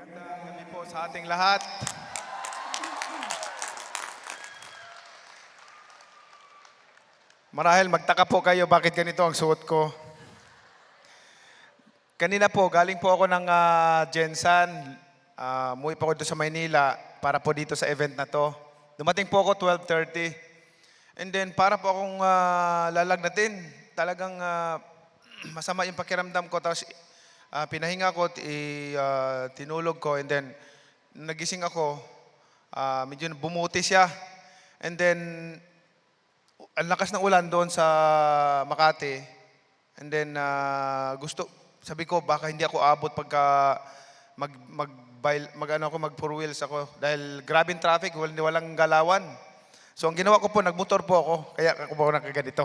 Magandang gabi po sa ating lahat. Marahil magtaka po kayo bakit ganito ang suot ko. Kanina po, galing po ako ng Jensan. Umuwi po ako doon sa Maynila para po dito sa event na to. Dumating po ako 12:30. And then para po akong lalagnatin. Talagang masama yung pakiramdam ko. Tapos pinahinga ko, tinulog ko. And then nagising ako, medyo bumuti siya. And then ang lakas ng ulan doon sa Makati. And then sabi ko baka hindi ako abot pagka mag four wheels ako dahil grabing traffic, walang galawan. So ang ginawa ko po, nagmotor po ako, kaya ako po nakaganito.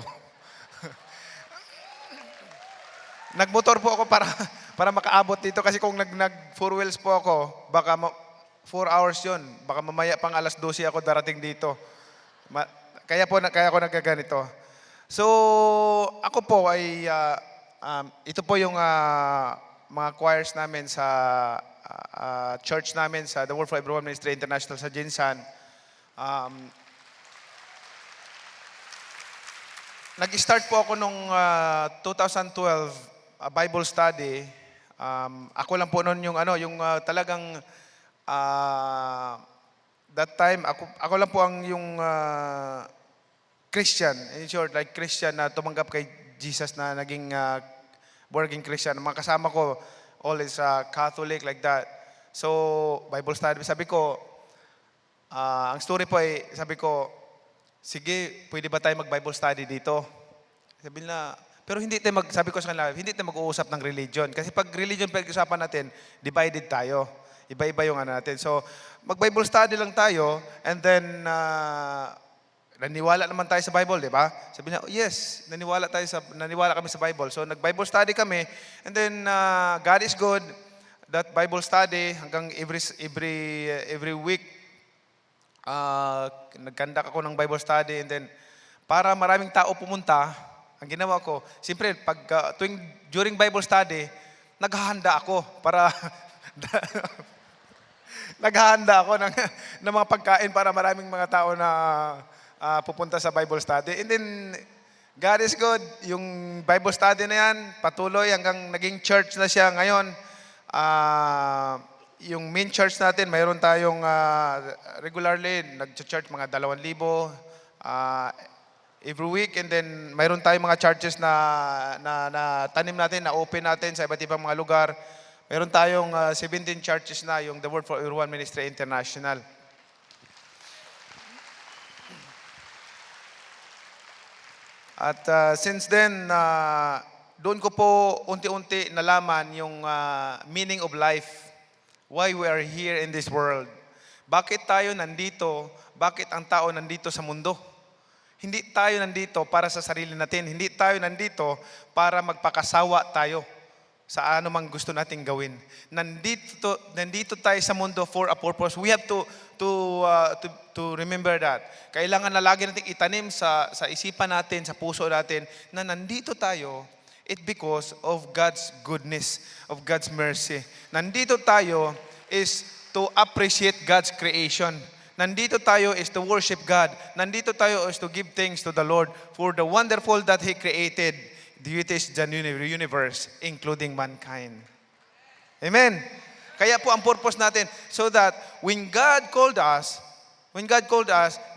Nagmotor po ako para makaabot dito kasi kung nag four wheels po ako, baka 4 hours 'yon. Baka mamaya pang alas 12 ako darating dito. Kaya ako nagkaganito. So, ako po ay, ito po yung mga choirs namin sa church namin sa The Word for Everyone Ministry International sa Jinsan. Nag-start po ako nung 2012 Bible study. Ako lang po noon yung talagang that time ako lang po ang yung Christian, in short, like Christian na tumanggap kay Jesus na naging born-again Christian. Mga kasama ko, all is Catholic, like that. So, Bible study. Sabi ko, ang story po ay, sabi ko, sige, pwede ba tayo mag-Bible study dito? Sabi na, pero sabi ko sa kanila, hindi tayo mag-uusap ng religion. Kasi pag religion pag-usapan natin, divided tayo. Iba-iba yung natin. So, mag-Bible study lang tayo, and then, naniwala naman tayo sa Bible, di ba? Sabi na, yes, naniwala kami sa Bible. So nag-Bible study kami, and then God is good. That Bible study hanggang every week nagkandak ako ng Bible study, and then para maraming tao pumunta, ang ginawa ko, siyempre during Bible study, naghahanda ako para naghahanda ako ng mga pagkain para maraming mga tao na pupunta sa Bible study. And then, God is good. Yung Bible study na yan, patuloy hanggang naging church na siya ngayon. Yung main church natin, mayroon tayong regularly, nag-church mga 2,000 every week. And then, mayroon tayong mga churches na tanim natin, na open natin sa iba't ibang mga lugar. Mayroon tayong 17 churches na, yung The Word for Everyone Ministry International. At since then, doon ko po unti-unti nalaman yung meaning of life. Why we are here in this world. Bakit tayo nandito? Bakit ang tao nandito sa mundo? Hindi tayo nandito para sa sarili natin. Hindi tayo nandito para magpakasawa tayo sa anumang gusto nating gawin. Nandito tayo sa mundo for a purpose. We have to remember that. Kailangan na lagi nating itanim sa isipan natin, sa puso natin, na nandito tayo, because of God's goodness, of God's mercy. Nandito tayo is to appreciate God's creation. Nandito tayo is to worship God. Nandito tayo is to give thanks to the Lord for the wonderful that He created, the universe, including mankind. Amen. Kaya po ang purpose natin, so that when God called us,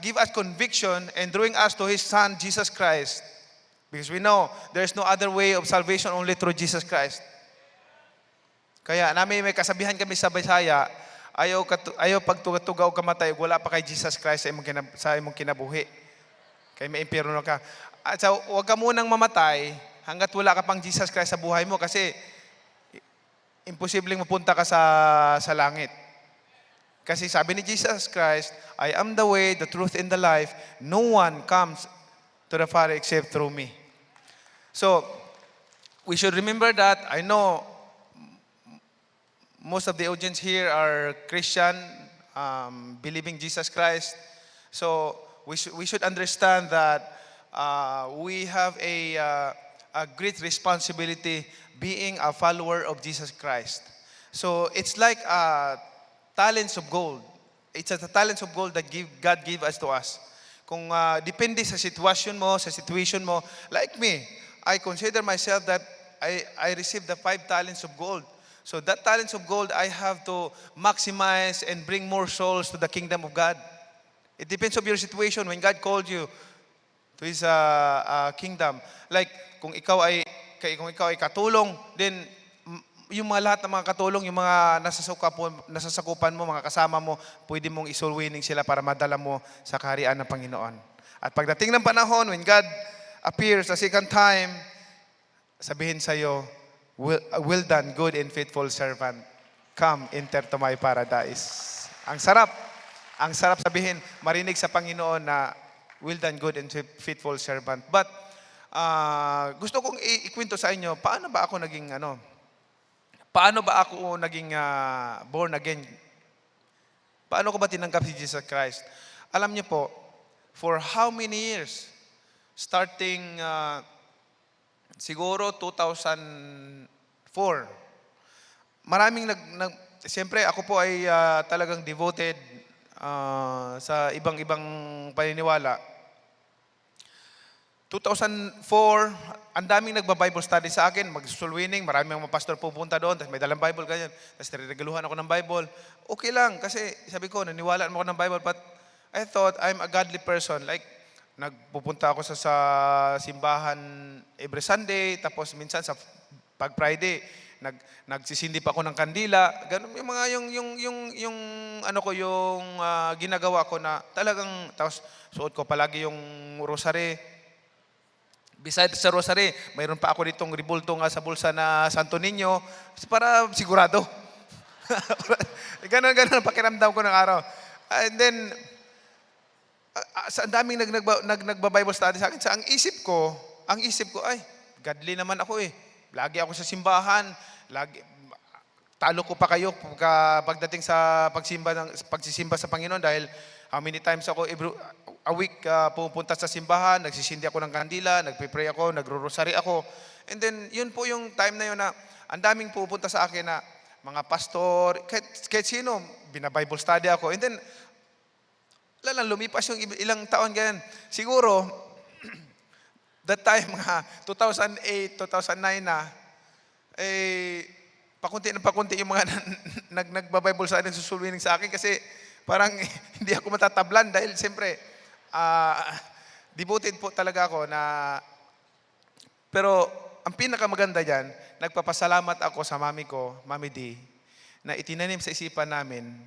give us conviction and drawing us to His Son, Jesus Christ. Because we know there's no other way of salvation only through Jesus Christ. Kaya may kasabihan kami sa Bisaya, ayaw pagtugaw kamatay, wala pa kay Jesus Christ sa imong kinabuhi. Kaya may impyerno ka. At so, huwag ka munang mamatay hanggat wala ka pang Jesus Christ sa buhay mo, kasi imposibleng mapunta ka sa langit. Kasi sabi ni Jesus Christ, I am the way, the truth, and the life. No one comes to the Father except through me. So, we should remember that. I know most of the audience here are Christian, believing Jesus Christ. So, we should understand that we have a great responsibility being a follower of Jesus Christ. So it's like talents of gold. It's the talents of gold that God gave us to us. Kung depende sa sitwasyon mo, sa situation mo, like me, I consider myself that I received the 5 talents of gold. So that talents of gold, I have to maximize and bring more souls to the kingdom of God. It depends on your situation when God called you to His kingdom. Like, kung ikaw ay katulong, then yung mga lahat ng mga katulong, yung mga nasasakupan mo, mga kasama mo, pwede mong isoul winning sila para madala mo sa kaharian ng Panginoon. At pagdating ng panahon, when God appears the second time, sabihin sa'yo, well done, good and faithful servant. Come, enter to my paradise. Ang sarap. Ang sarap sabihin, marinig sa Panginoon na, well done, good and faithful servant. But, gusto kong ikwento sa inyo, paano ba ako naging born again? Paano ko ba tinanggap si Jesus Christ? Alam niyo po, for how many years? Starting siguro 2004. Maraming siyempre ako po ay talagang devoted sa ibang-ibang paniniwala. 2004, ang daming nagba-Bible study sa akin, mag-soul winning, maraming mga pastor pupunta doon, tapos may dalang Bible, ganyan. Tapos niregaluhan ako ng Bible. Okay lang, kasi sabi ko, naniwala naman ako ng Bible, but I thought I'm a godly person. Like, nagpupunta ako sa simbahan every Sunday, tapos minsan sa pag Friday, nagsisindi pa ako ng kandila. Ganun yung mga ginagawa ko na talagang, tapos suot ko palagi yung rosary. Besides sa rosary, mayroon pa ako ditong ribulto nga sa bulsa na Santo Niño para sigurado. Ganon pakiramdam ko ng araw. And then, sa daming nagba-Bible study sa akin, ang isip ko, ay, godly naman ako eh. Lagi ako sa simbahan, talo ko pa kayo pagdating sa pagsisimba sa Panginoon dahil how many times ako a week pupunta sa simbahan, nagsisindi ako ng kandila, nagpe-pray ako, nagro-rosary ako. And then, yun po yung time na yun na ang daming pupunta sa akin na mga pastor, kahit sino, bina-Bible study ako. And then, lumipas yung ilang taon ganyan. Siguro, that time, 2008, 2009 na, pakunti yung mga nagba-Bible study, soul winning sa akin kasi parang hindi ako matatablan dahil siyempre, devoted po talaga ako na, pero ang pinakamaganda dyan, nagpapasalamat ako sa mami ko, Mami D, na itinanim sa isipan namin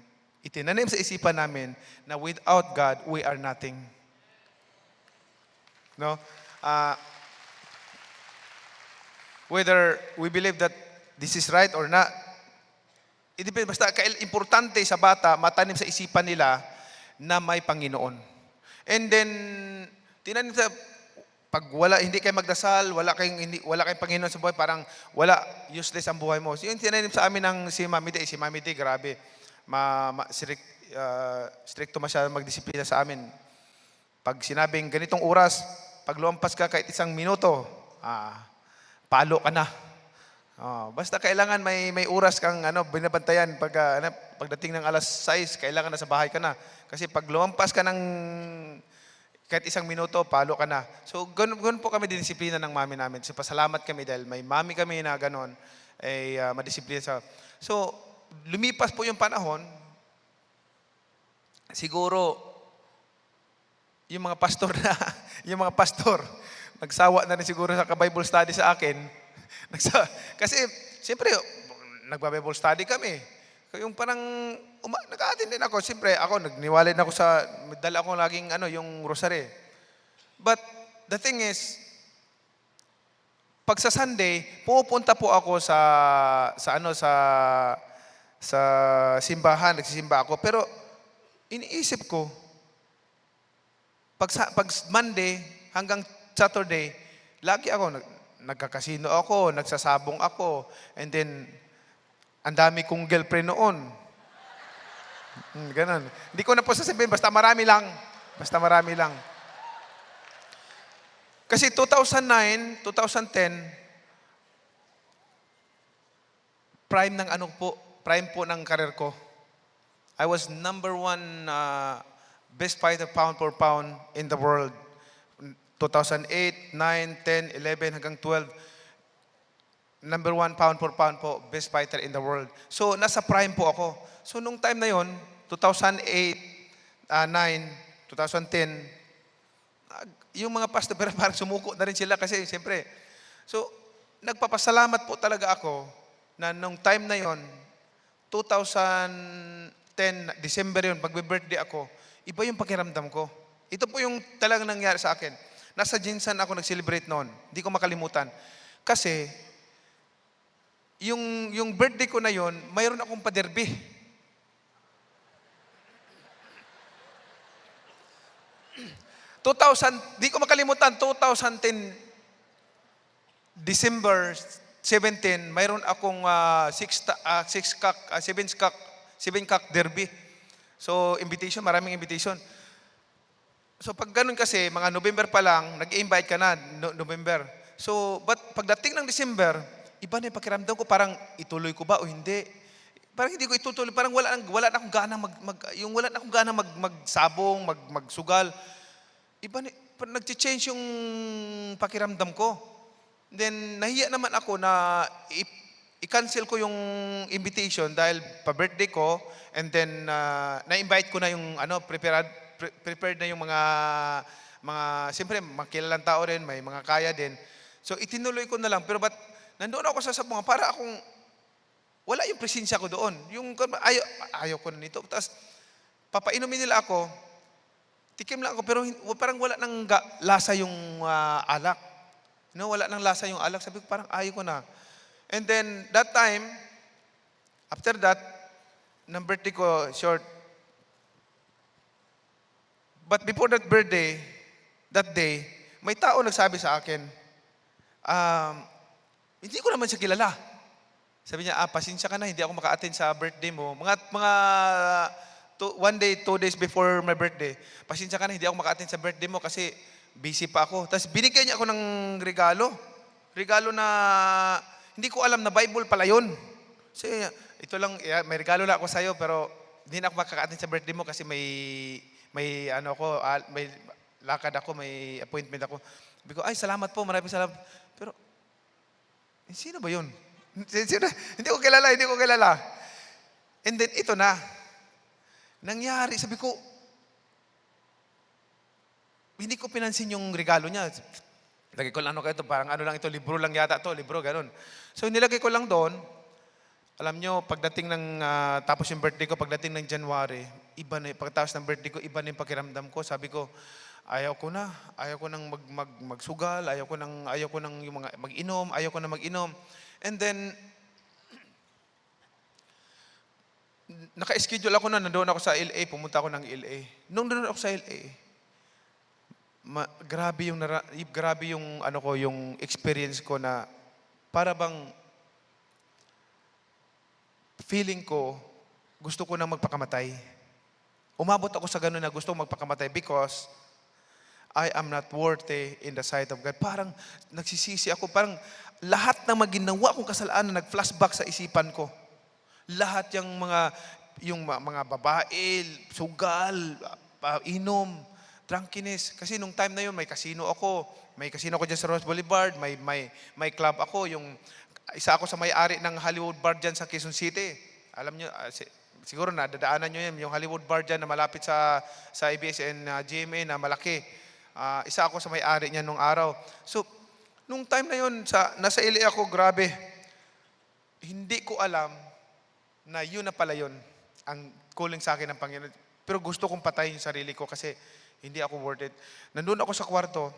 na without God, we are nothing. No? Whether we believe that this is right or not, it depends. Basta importante sa bata, matanim sa isipan nila na may Panginoon. And then, tinanim sa, pag hindi kayo magdasal, wala kayong Panginoon sa buhay, parang useless ang buhay mo. So, yung tinanim sa amin ng si Mami D, grabe. Stricto masyado magdisiplina sa amin. Pag sinabing ganitong oras, pag lumampas ka kahit 1 minuto, palo ka na. Basta kailangan may oras kang binabantayan pagdating ng alas 6, kailangan na sa bahay ka na. Kasi pag lumampas ka ng kahit 1 minuto, palo ka na. So, ganun po kami dinisiplina ng mami namin. So, pasalamat kami dahil may mami kami na ganun, madisiplina sa. So, lumipas po yung panahon, siguro, yung mga pastor, nagsawa na rin siguro sa Bible study sa akin. Kasi, siyempre, nagba-Bible study kami. Yung parang, nag-a-attend din ako. Siyempre, nagniwalay na ako dala ako laging, yung rosary. But, the thing is, pag sa Sunday, pupunta po ako sa simbahan, nagsisimba ako. Pero, iniisip ko, pag Monday hanggang Saturday, lagi ako, nagkakasino ako, nagsasabong ako, and then, ang dami kong girlfriend noon. Ganon. Hindi ko na po sasabihin, basta marami lang. Kasi 2009, 2010, prime ng prime po ng career ko. I was number one best fighter pound for pound in the world. 2008, 9, 10, 11 hanggang 12. Number one pound for pound po, best fighter in the world. So, nasa prime po ako. So, nung time na yon, 2008, 9, 2010, yung mga pastor, pero parang sumuko na rin sila kasi siyempre. So, nagpapasalamat po talaga ako na nung time na yon, 2010, December yun, pagbe-birthday ako, iba yung pakiramdam ko. Ito po yung talagang nangyari sa akin. Nasa Jinsan ako nag-celebrate noon. Hindi ko makalimutan. Kasi, yung birthday ko na yon, mayroon akong paderby. Di ko makalimutan, 2010, December 17, mayroon akong 7 cock derby. So, invitation, maraming invitation. So, pag ganun kasi, mga November pa lang, nag-invite ka na, November. So, but pagdating ng December, iba na yung pakiramdam ko, parang ituloy ko ba o hindi? Parang hindi ko itutuloy, parang wala na akong gana magsabong, magsugal. Iba na, nag-change yung pakiramdam ko. Then, nahiya naman ako na i-cancel ko yung invitation dahil pa-birthday ko, and then, na-invite ko na yung, prepared na yung siyempre, makilalang tao rin, may mga kaya din. So, itinuloy ko na lang. Pero nandoon ako sa sabungan, para akong, wala yung presensya ko doon. Ayaw ko na nito. Tapos, papainumin nila ako, tikim lang ako, pero parang wala nang lasa yung alak. Wala nang lasa yung alak. Sabi ko, parang ayaw ko na. And then, that time, after that, ng birthday ko, short. But before that birthday, that day, may tao nagsabi sa akin, hindi ko naman siya kilala. Sabi niya, pasensya ka na, hindi ako maka-attend sa birthday mo. Mga 1 day, 2 days before my birthday, pasensya ka na, hindi ako maka-attend sa birthday mo kasi busy pa ako. Tapos binigyan niya ako ng regalo. Regalo na, hindi ko alam na Bible pala yun. So, ito lang, may regalo lang ako sa'yo, pero hindi na ako makaka-attend sa birthday mo kasi may lakad ako, may appointment ako. Sabi ko, ay, salamat po, maraming salamat. Pero, sino ba yun? Hindi ko kilala. And then, ito na. Nangyari, sabi ko, hindi ko pinansin yung regalo niya. Lagay ko lang ito, parang lang ito, libro lang yata ito, libro, ganun. So, nilagay ko lang doon. Alam nyo, pagdating ng, tapos yung birthday ko, pagdating ng January, iba na, pagkatapos ng birthday ko, iba na yung pakiramdam ko. Sabi ko, ayaw ko nang magsugal, ayaw ko nang yung mga mag-inom. And then, naka-schedule ako na, nandoon ako sa LA, pumunta ako ng LA. Nung nandoon ako sa LA, grabe yung yung experience ko na para bang feeling ko, gusto ko nang magpakamatay. Umabot ako sa ganun na gusto kong magpakamatay because I am not worthy in the sight of God. Parang nagsisisi ako, parang lahat ng maginawa kong kasalanan nag-flashback sa isipan ko. Lahat yung mga babae, sugal, inom, drunkenness. Kasi nung time na yun, may casino ako dyan sa Rose Boulevard, may club ako, isa ako sa may-ari ng Hollywood Bar dyan sa Quezon City. Alam nyo, siguro nadadaanan nyo yan, yung Hollywood Bar dyan na malapit sa ABS-CBN GMA na malaki. Isa ako sa may-ari niya nung araw. So, nung time na yun, nasa LA ako, grabe. Hindi ko alam na yun na pala yun ang calling sa akin ng Panginoon. Pero gusto kong patayin yung sarili ko kasi hindi ako worth it. Nandun ako sa kwarto,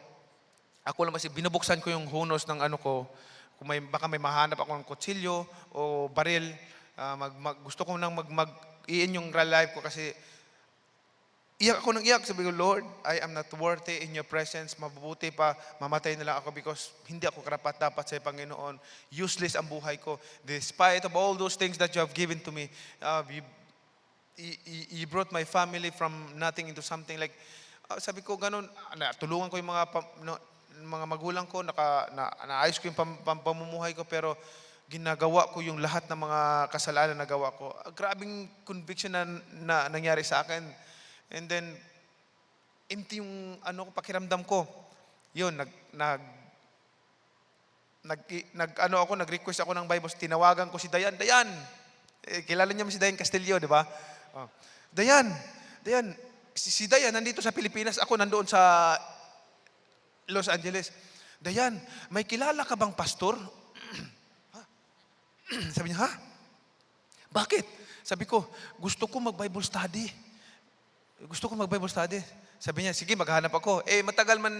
ako lang kasi binubuksan ko yung hunos ng ko, kung baka may mahanap ako ng kutsilyo o baril, gusto ko nang mag-iin yung real life ko kasi iyak ako ng iyak. Sabi ko, Lord, I am not worthy in your presence. Mabubuti pa, mamatay na lang ako because hindi ako karapat-dapat sa Panginoon. Useless ang buhay ko. Despite of all those things that you have given to me, you brought my family from nothing into something like, sabi ko ganun, tulungan ko yung mga magulang ko, naayos ko yung pamumuhay ko, pero ginagawa ko yung lahat ng mga kasalanan na gawa ko. Grabing conviction na nangyari sa akin. And then, empty yung pakiramdam ko. Yun, nag-request ako ng Bible. Tinawagan ko si Dayan. Dayan! Kilala niyo si Dayan Castillo, di ba? Oh. Dayan! Si Dayan nandito sa Pilipinas. Ako nandoon sa Los Angeles. Dayan, may kilala ka bang pastor? Sabi niya, ha? Bakit? Sabi ko, gusto ko mag-Bible study. Sabi niya, sige, maghahanap ako. Matagal man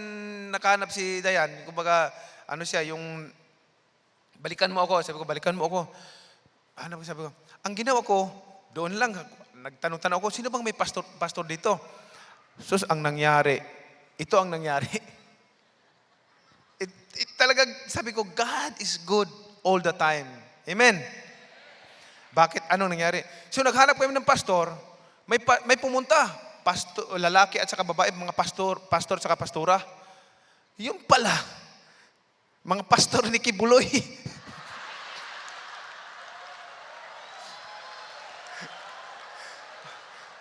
nakahanap si Dayan. Kumbaga, yung, balikan mo ako. Sabi ko, balikan mo ako. Hanap ko, sabi ko, ang ginawa ko, doon lang, nagtanong-tanong ako, sino bang may pastor dito? Sus, ito ang nangyari. Talagang, sabi ko, God is good all the time. Amen? Bakit? Anong nangyari? So, naghanap kami ng pastor, may pumunta, lalaki at saka babae, mga pastor at saka pastora. Yung pala, mga pastor ni Kibuloy.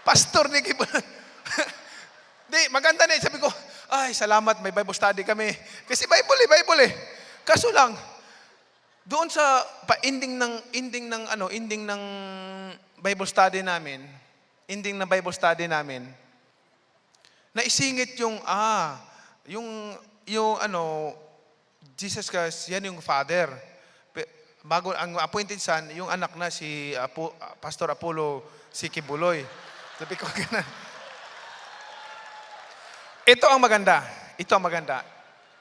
Pastor ni Kibuloy. Di, maganda na. Sabi ko, ay, salamat, may Bible study kami. Kasi Bible eh. Kaso lang, doon sa ending ng Bible study namin, naisingit yung Jesus Christ, yan yung Father. Bago ang appointed son, yung anak na si Pastor Apollo si Kibuloy. Sabi ko ganun. Ito ang maganda.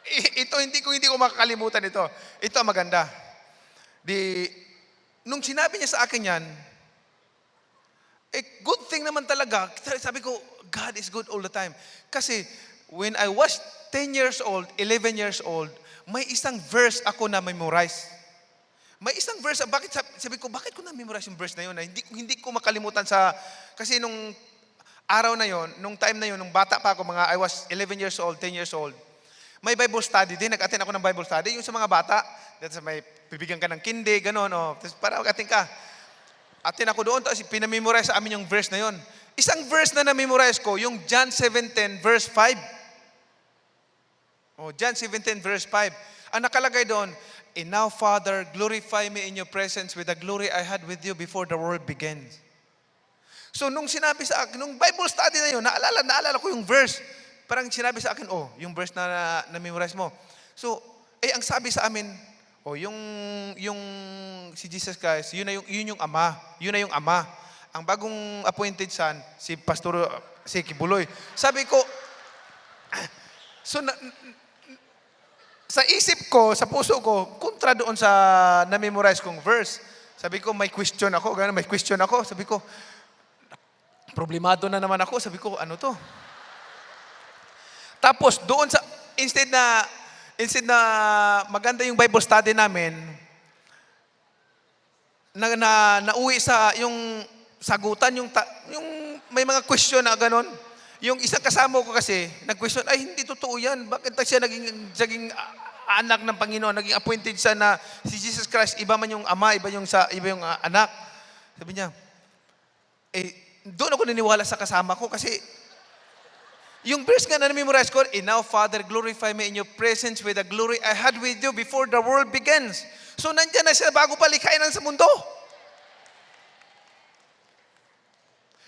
Hindi ko makakalimutan ito. Ito ang maganda. Nung sinabi niya sa akin yan, good thing naman talaga. Sabi ko, God is good all the time. Kasi, when I was 10 years old, 11 years old, may isang verse ako na memorize. Sabi ko, bakit ko na-memorize yung verse na yun? Hindi ko makalimutan kasi nung araw na yon, nung time na yon, nung bata pa ako, I was 11 years old, 10 years old, may Bible study din. Nag-attend ako ng Bible study. Yung sa mga bata, may bibigyan ka ng kindi, gano'n. Tapos para mag-attend ka. Attend ako doon, tapos pinamemorize sa amin yung verse na yon. Isang verse na na-memorize ko, yung John 17, verse 5. John 17, verse 5. Ang nakalagay doon, and now, Father, glorify me in your presence with the glory I had with you before the world begins. So, nung sinabi sa akin, nung Bible study na yun, naalala ko yung verse. Parang sinabi sa akin, yung verse na memorize mo. So, ang sabi sa amin, yung si Jesus Christ, yun yung Ama. Yun na yung Ama. Ang bagong appointed son, si Kibuloy. Sabi ko, sa isip ko, sa puso ko, kontra doon sa na-memorize kong verse. Sabi ko, may question ako. Sabi ko, problemado na naman ako. Sabi ko, ano to? Tapos, doon instead na maganda yung Bible study namin, nauwi sa yung sagutan, yung may mga question na ganon. Yung isang kasama ko kasi, nag-question, ay hindi totoo yan. Bakit siya naging anak ng Panginoon, naging appointed siya na si Jesus Christ, iba man yung ama, iba yung anak. Sabi niya, doon ako niniwala sa kasama ko kasi yung verse nga na memorize ko, and now, Father, glorify me in your presence with the glory I had with you before the world begins. So, nandyan na siya bago palikhain sa mundo.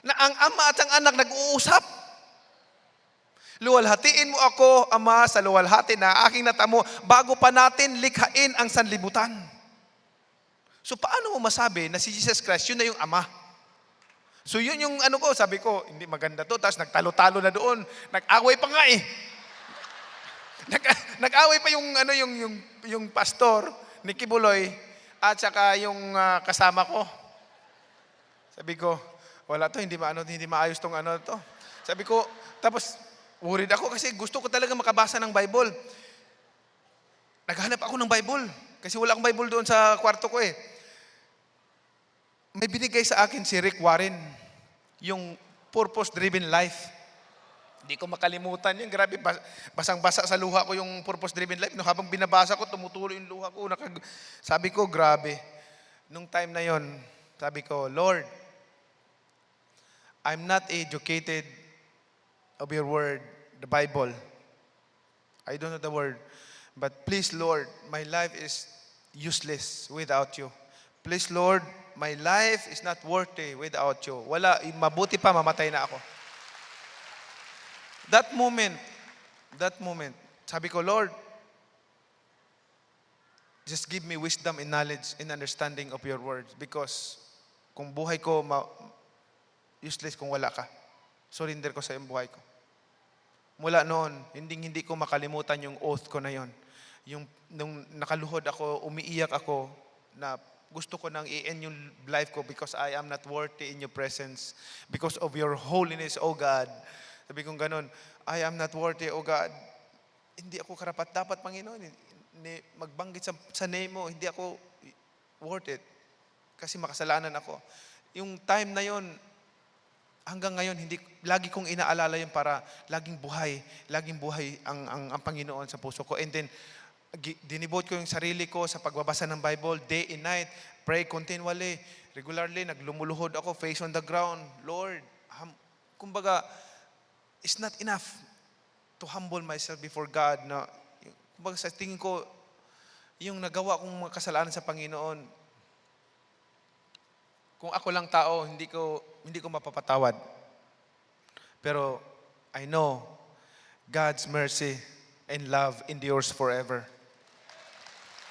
Na ang ama at ang anak nag-uusap. Luwalhatiin mo ako, Ama, sa luwalhati na aking natamo bago pa natin likhain ang sanlibutan. So, paano mo masabi na si Jesus Christ, yun na yung Ama? So yun yung sabi ko, hindi maganda to. Tapos nagtalo-talo na doon. Nag-away pa nga eh. Nag-away pa yung pastor ni Kibuloy at saka yung kasama ko. Sabi ko, wala to, hindi maayos tong to. Sabi ko, tapos worried ako kasi gusto ko talaga makabasa ng Bible. Naghanap ako ng Bible kasi wala akong Bible doon sa kwarto ko eh. May binigay sa akin si Rick Warren, yung purpose-driven life. Hindi ko makalimutan yun. Grabe, basang-basa sa luha ko yung purpose-driven life. No, habang binabasa ko, tumutuloy yung luha ko. Sabi ko, grabe. Nung time na yon, sabi ko, Lord, I'm not educated of your word, the Bible. I don't know the word. But please, Lord, my life is useless without you. Please, Lord, my life is not worthy without you. Wala, mabuti pa, mamatay na ako. That moment, sabi ko, Lord, just give me wisdom and knowledge and understanding of your words because kung buhay ko, useless kung wala ka. Surrender ko sa iyong buhay ko. Mula noon, hindi ko makalimutan yung oath ko na yon. Nung nakaluhod ako, umiiyak ako na gusto ko nang i-end yung life ko because I am not worthy in your presence. Because of your holiness, O God. Sabi kong ganun, I am not worthy, O God. Hindi ako karapat-dapat, Panginoon. Magbanggit sa name mo, hindi ako worth it. Kasi makasalanan ako. Yung time na yon, hanggang ngayon, lagi kong inaalala yun para laging buhay ang Panginoon sa puso ko. And then, dinivote ko yung sarili ko sa pagbabasa ng Bible, day and night, pray continually, regularly, naglumuluhod ako, face on the ground. Lord, kumbaga, it's not enough to humble myself before God. Na, kumbaga sa tingin ko, yung nagawa kong mga kasalanan sa Panginoon, kung ako lang tao, hindi ko mapapatawad. Pero I know God's mercy and love endures forever.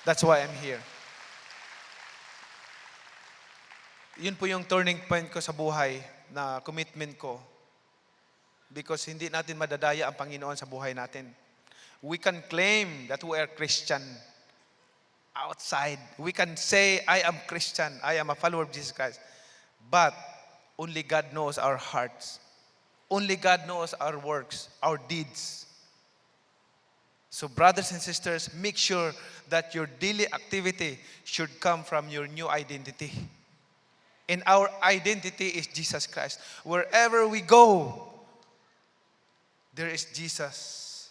That's why I'm here. Yun po yung turning point ko sa buhay na commitment ko. Because hindi natin madadaya ang Panginoon sa buhay natin. We can claim that we are Christian outside. We can say, I am Christian. I am a follower of Jesus Christ. But only God knows our hearts. Only God knows our works, our deeds. So brothers and sisters, make sure that your daily activity should come from your new identity. And our identity is Jesus Christ. Wherever we go, there is Jesus.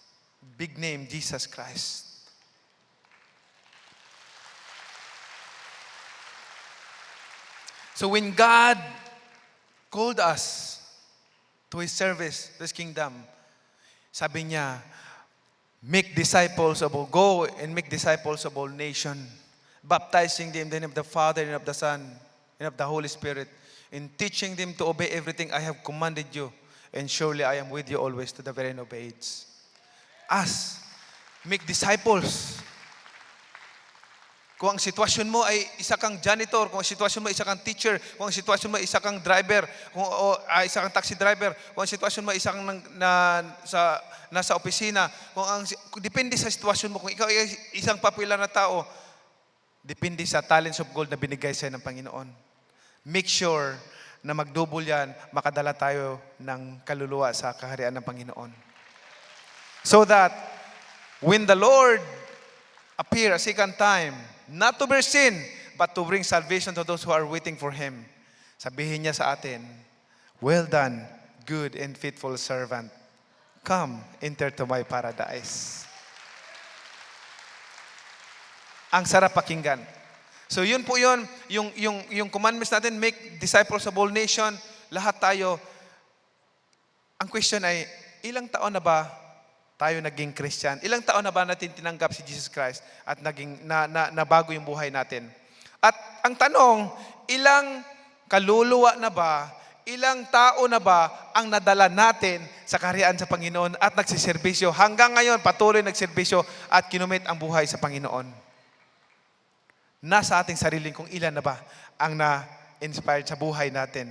Big name, Jesus Christ. So when God called us to His service, this kingdom, sabi niya, go and make disciples of all nations, baptizing them in the name of the Father and of the Son and of the Holy Spirit, and teaching them to obey everything I have commanded you. And surely I am with you always to the very end of age. Us, make disciples. Kung ang sitwasyon mo ay isa kang janitor, kung ang sitwasyon mo ay isa kang teacher, kung ang sitwasyon mo ay isa kang driver, isa kang taxi driver, kung ang sitwasyon mo ay isa kang nasa opisina, depende sa sitwasyon mo, kung ikaw ay isang popular na tao, depende sa talents of gold na binigay sa'yo ng Panginoon. Make sure na magdouble yan, makadala tayo ng kaluluwa sa kaharian ng Panginoon. So that, when the Lord appear a second time, not to bear sin, but to bring salvation to those who are waiting for Him, sabihin niya sa atin, well done, good and faithful servant. Come, enter to my paradise. Ang sarap pakinggan. So yun po yun, yung commandments natin, make disciples of all nation, lahat tayo. Ang question ay, ilang taon na ba tayo naging Christian? Ilang taon na ba natin tinanggap si Jesus Christ at nabago yung buhay natin? At ang tanong, ilang kaluluwa na ba, ilang tao na ba ang nadala natin sa kaharian sa Panginoon at nagsiservisyo? Hanggang ngayon, patuloy nagserbisyo at kinumit ang buhay sa Panginoon. Nasa ating sariling kung ilan na ba ang na-inspired sa buhay natin.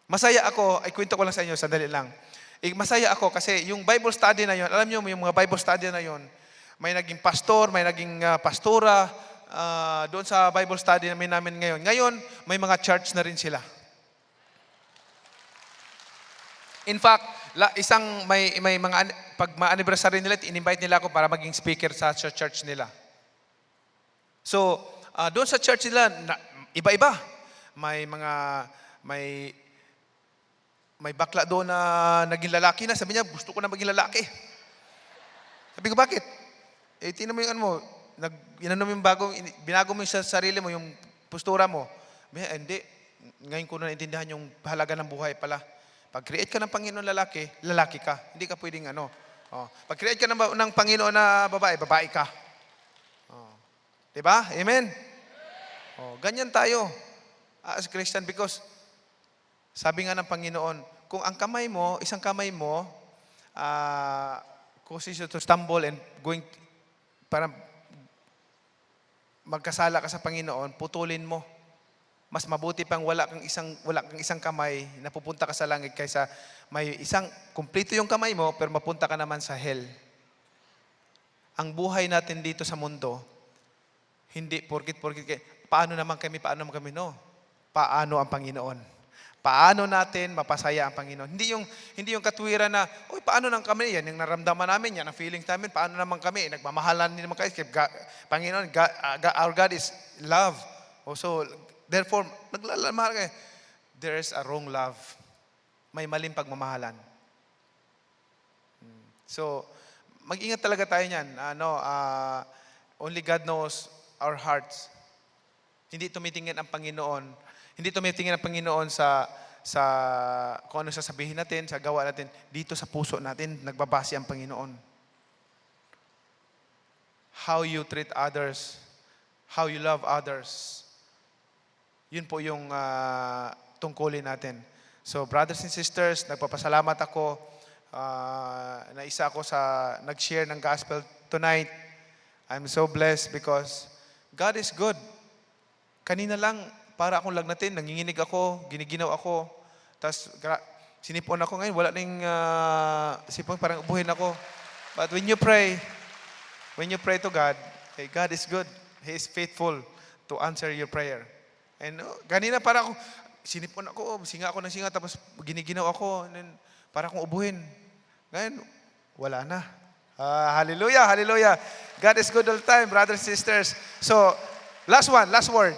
Masaya ako, ay kwento ko lang sa inyo, sandali lang. Masaya ako kasi yung Bible study na yon, alam niyo yung mga Bible study na yon, may naging pastor, may naging pastora, doon sa Bible study namin ngayon. Ngayon, may mga church na rin sila. In fact, may mga, pag ma-anniversary nila, in-invite nila ako para maging speaker sa church nila. So, doon sa church nila, iba-iba. May may bakla doon na naging lalaki na. Sabi niya, gusto ko na maging lalaki. Sabi ko, bakit? Eh, tingnan mo yung ano mo, inano mo yung binago mo yung sa sarili mo, yung postura mo. Hindi. Ngayon ko na naintindihan yung halaga ng buhay pala. Pag-create ka ng Panginoon lalaki, lalaki ka. Hindi ka pwedeng ano. Oh. Pag-create ka ng Panginoon na babae, babae ka. Oh. Diba? Amen? Oh, ganyan tayo as Christian because sabi nga ng Panginoon, kung ang kamay mo, isang kamay mo, causes you to stumble and para magkasala ka sa Panginoon, putulin mo. Mas mabuti pang wala kang isang kamay na pupunta ka sa langit kaysa may isang kumpleto yung kamay mo pero mapunta ka naman sa hell. Ang buhay natin dito sa mundo, hindi porkit paano naman kami, no. Paano ang Panginoon? Paano natin mapasaya ang Panginoon? Hindi yung katwiran na, oy, paano nang kami? Yan yung naramdaman namin, yan ang feelings namin. Paano naman kami? Nagmamahalan din naman kayo. Panginoon, our God is love. So, therefore, naglalamahal kayo. There is a wrong love. May maling pagmamahalan. So, mag-ingat talaga tayo niyan. Only God knows our hearts. Hindi tumitingin ang Panginoon. Hindi tumitingin ang Panginoon sa kung ano sasabihin natin, sa gawa natin. Dito sa puso natin, nagbabase ang Panginoon. How you treat others, how you love others. Yun po yung tungkulin natin. So, brothers and sisters, nagpapasalamat ako na isa ako sa nag-share ng gospel tonight. I'm so blessed because God is good. Kanina lang, para akong lagnatin, nanginginig ako, giniginaw ako, tapos sinipon ako ngayon, wala nang sipon, parang ubuhin ako. But when you pray to God, hey, God is good. He is faithful to answer your prayer. And kanina para ako, sinipon ako, singa ako ng singa, tapos giniginaw ako, and then para akong ubuhin. Ngayon, wala na. Hallelujah, hallelujah. God is good all the time, brothers and sisters. So, last word.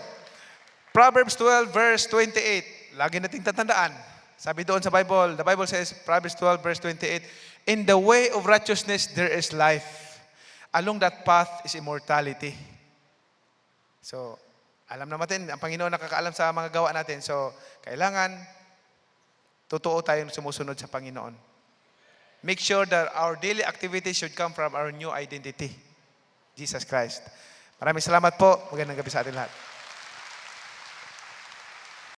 Proverbs 12 verse 28. Lagi nating tatandaan. Sabi doon sa Bible, the Bible says, Proverbs 12 verse 28, in the way of righteousness there is life. Along that path is immortality. So, alam naman ang Panginoon nakakaalam sa mga gawa natin. So, kailangan totoo tayong sumusunod sa Panginoon. Make sure that our daily activities should come from our new identity, Jesus Christ. Maraming salamat po. Magandang gabi sa atin lahat.